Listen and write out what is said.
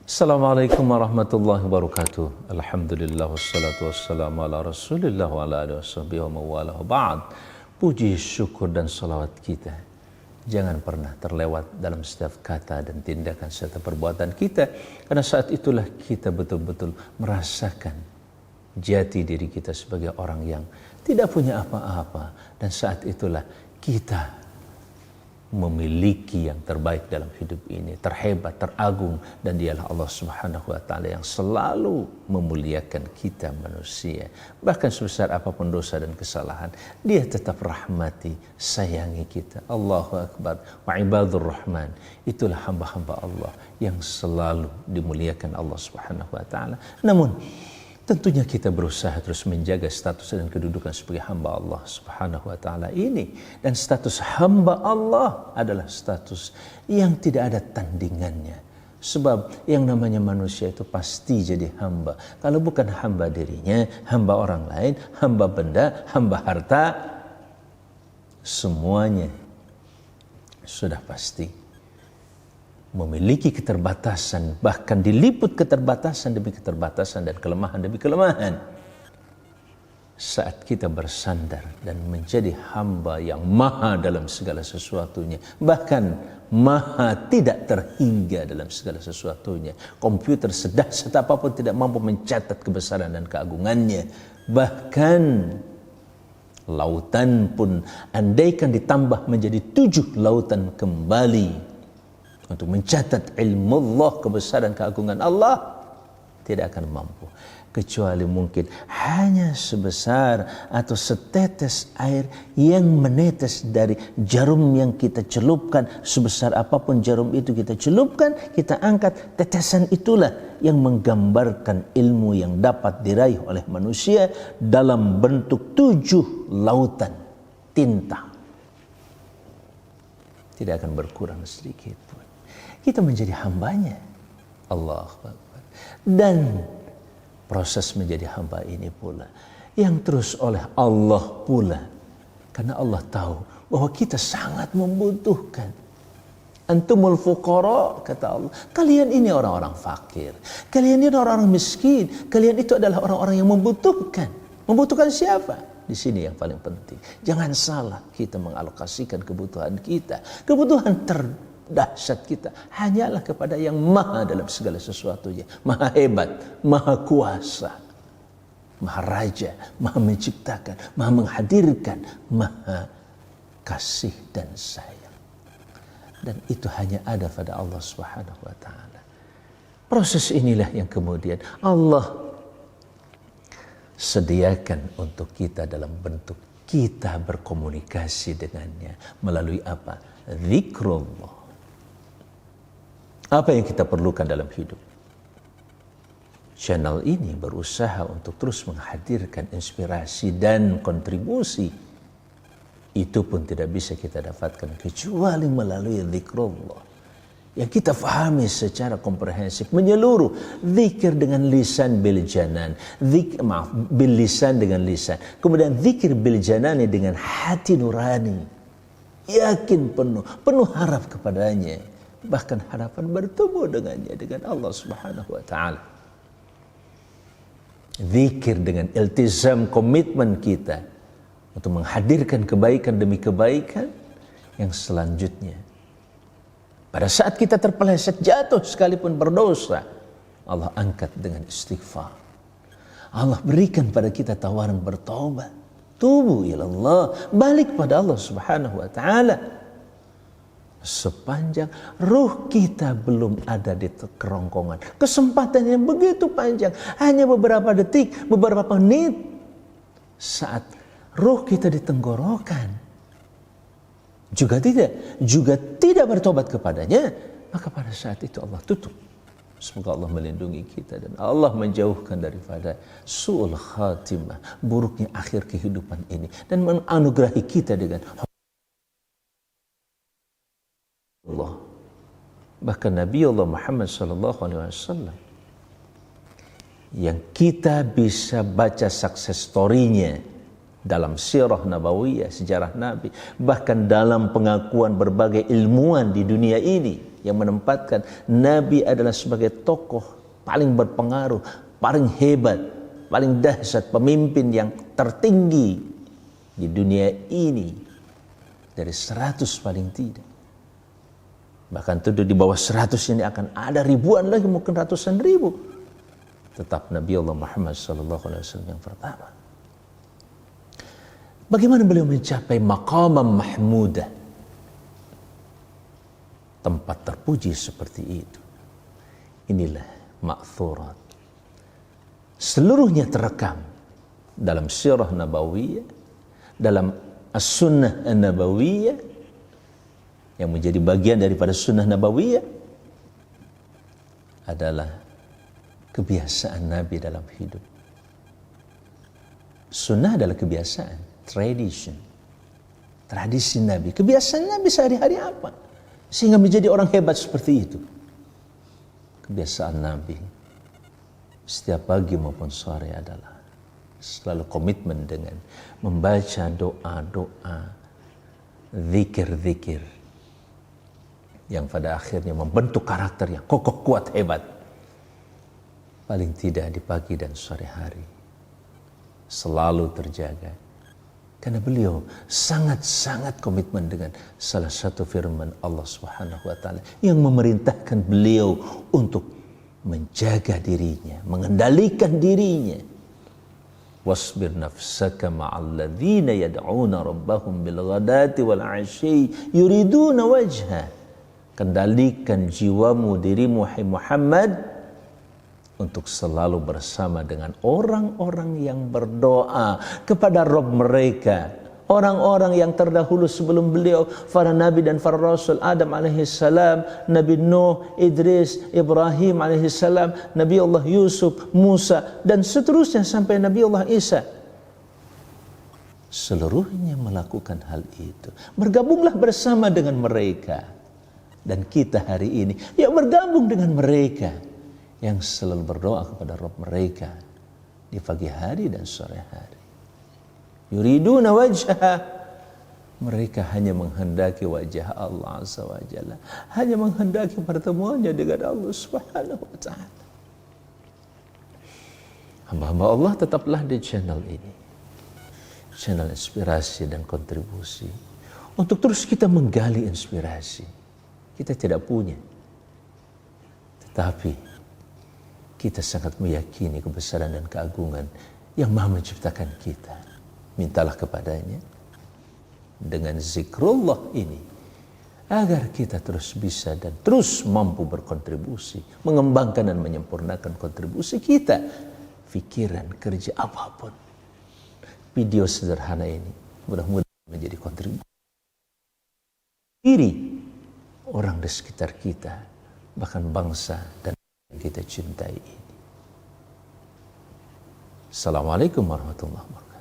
Assalamualaikum warahmatullahi wabarakatuh. Alhamdulillah wassalatu wassalamu ala Rasulillah wa ala alihi washabihi wa mawalah. Ba'd. Puji, syukur dan salawat kita jangan pernah terlewat dalam setiap kata dan tindakan serta perbuatan kita, karena saat itulah kita betul-betul merasakan jati diri kita sebagai orang yang tidak punya apa-apa, dan saat itulah kita memiliki yang terbaik dalam hidup ini, terhebat, teragung, dan dialah Allah Subhanahu wa taala yang selalu memuliakan kita manusia. Bahkan sebesar apapun dosa dan kesalahan, Dia tetap rahmati, sayangi kita. Allahu akbar. Wa ibadur rahman, itulah hamba-hamba Allah yang selalu dimuliakan Allah Subhanahu wa taala. Namun tentunya kita berusaha terus menjaga status dan kedudukan sebagai hamba Allah Subhanahu wa taala ini. Dan status hamba Allah adalah status yang tidak ada tandingannya. Sebab yang namanya manusia itu pasti jadi hamba. Kalau bukan hamba dirinya, hamba orang lain, hamba benda, hamba harta, semuanya sudah pasti memiliki keterbatasan, bahkan diliput keterbatasan demi keterbatasan dan kelemahan demi kelemahan. Saat kita bersandar dan menjadi hamba yang maha dalam segala sesuatunya, bahkan maha tidak terhingga dalam segala sesuatunya. Komputer sedahsyat apapun tidak mampu mencatat kebesaran dan keagungannya. Bahkan lautan pun andaikan ditambah menjadi 7 lautan kembali untuk mencatat ilmu Allah, kebesaran keagungan Allah, tidak akan mampu, kecuali mungkin hanya sebesar atau setetes air yang menetes dari jarum yang kita celupkan. Sebesar apapun jarum itu kita celupkan, kita angkat, tetesan itulah yang menggambarkan ilmu yang dapat diraih oleh manusia dalam bentuk 7 lautan tinta. Tidak akan berkurang sedikit pun. Kita menjadi hambanya. Allahu Akbar. Dan proses menjadi hamba ini pula yang terus oleh Allah pula, karena Allah tahu bahwa kita sangat membutuhkan. Antumul fuqara, kata Allah, kalian ini orang-orang fakir, kalian ini orang-orang miskin, kalian itu adalah orang-orang yang membutuhkan. Membutuhkan siapa? Di sini yang paling penting, jangan salah kita mengalokasikan kebutuhan kita. Kebutuhan dahsyat kita hanyalah kepada yang maha dalam segala sesuatunya, maha hebat, maha kuasa, maha raja, maha menciptakan, maha menghadirkan, maha kasih dan sayang. Dan itu hanya ada pada Allah Subhanahu wa taala. Proses inilah yang kemudian Allah sediakan untuk kita dalam bentuk kita berkomunikasi dengannya melalui apa? Zikrullah. Apa yang kita perlukan dalam hidup? Channel ini berusaha untuk terus menghadirkan inspirasi dan kontribusi. Itu pun tidak bisa kita dapatkan kecuali melalui zikrullah, yang kita fahami secara komprehensif, menyeluruh. Zikir dengan lisan bil janan, bil lisan dengan lisan. Kemudian zikir bil janani dengan hati nurani. Yakin penuh harap kepadanya. Bahkan harapan bertemu dengannya, dengan Allah Subhanahu wa taala. Zikir dengan iltizam, komitmen kita untuk menghadirkan kebaikan demi kebaikan yang selanjutnya. Pada saat kita terpeleset jatuh sekalipun berdosa, Allah angkat dengan istighfar. Allah berikan pada kita tawaran bertaubat. Tubu ilallah, balik pada Allah Subhanahu wa taala. Sepanjang ruh kita belum ada di kerongkongan, kesempatan yang begitu panjang, hanya beberapa detik, beberapa menit, saat ruh kita di tenggorokan juga tidak bertobat kepadanya, maka pada saat itu Allah tutup. Semoga Allah melindungi kita dan Allah menjauhkan daripada su'ul khatimah, buruknya akhir kehidupan ini, dan menganugerahi kita dengan Allah. Bahkan Nabi Allah Muhammad SAW yang kita bisa baca sukses story-nya dalam sirah nabawiyah, sejarah Nabi, bahkan dalam pengakuan berbagai ilmuwan di dunia ini, yang menempatkan Nabi adalah sebagai tokoh paling berpengaruh, paling hebat, paling dahsyat, pemimpin yang tertinggi di dunia ini dari 100 paling tidak. Bahkan tentu di bawah 100 ini akan ada ribuan lagi, mungkin ratusan ribu. Tetap Nabi Allah Muhammad SAW yang pertama. Bagaimana beliau mencapai maqamam mahmudah, tempat terpuji seperti itu? Inilah ma'thurat. Seluruhnya terekam dalam sirah nabawiyah, dalam as-sunnah nabawiyah, yang menjadi bagian daripada sunnah nabawiyah adalah kebiasaan Nabi dalam hidup. Sunnah adalah kebiasaan, tradition, tradisi Nabi, kebiasaan Nabi sehari-hari apa sehingga menjadi orang hebat seperti itu. Kebiasaan Nabi setiap pagi maupun sore adalah selalu komitmen dengan membaca doa-doa, zikir-zikir yang pada akhirnya membentuk karakter yang kokoh, kuat, hebat. Paling tidak di pagi dan sore hari selalu terjaga. Karena beliau sangat-sangat komitmen dengan salah satu firman Allah Subhanahu wa taala yang memerintahkan beliau untuk menjaga dirinya, mengendalikan dirinya. Wasbir nafsaka ma'al ladzina yad'una rabbahum bil ghadati wal 'ashyi yuriduna wajha. Kendalikan jiwamu, dirimu hai Muhammad, untuk selalu bersama dengan orang-orang yang berdoa kepada Rabb mereka, orang-orang yang terdahulu sebelum beliau, para nabi dan para rasul, Adam alaihissalam, Nabi Nuh, Idris, Ibrahim alaihissalam, Nabi Allah Yusuf, Musa, dan seterusnya sampai Nabi Allah Isa. Seluruhnya melakukan hal itu. Bergabunglah bersama dengan mereka. Dan kita hari ini ya bergabung dengan mereka yang selalu berdoa kepada Rabb mereka di pagi hari dan sore hari. Yuriduna wajha, mereka hanya menghendaki wajah Allah Azza wa Jalla, hanya menghendaki pertemuannya dengan Allah Subhanahu wa taala. Hamba-hamba Allah tetaplah di channel ini, channel inspirasi dan kontribusi, untuk terus kita menggali inspirasi. Kita tidak punya, tetapi kita sangat meyakini kebesaran dan keagungan yang Maha menciptakan kita. Mintalah kepadanya dengan zikrullah ini agar kita terus bisa dan terus mampu berkontribusi, mengembangkan dan menyempurnakan kontribusi kita, pikiran, kerja, apapun. Video sederhana ini mudah-mudahan menjadi kontribusi diri orang di sekitar kita, bahkan bangsa dan yang kita cintai ini. Assalamualaikum warahmatullahi wabarakatuh.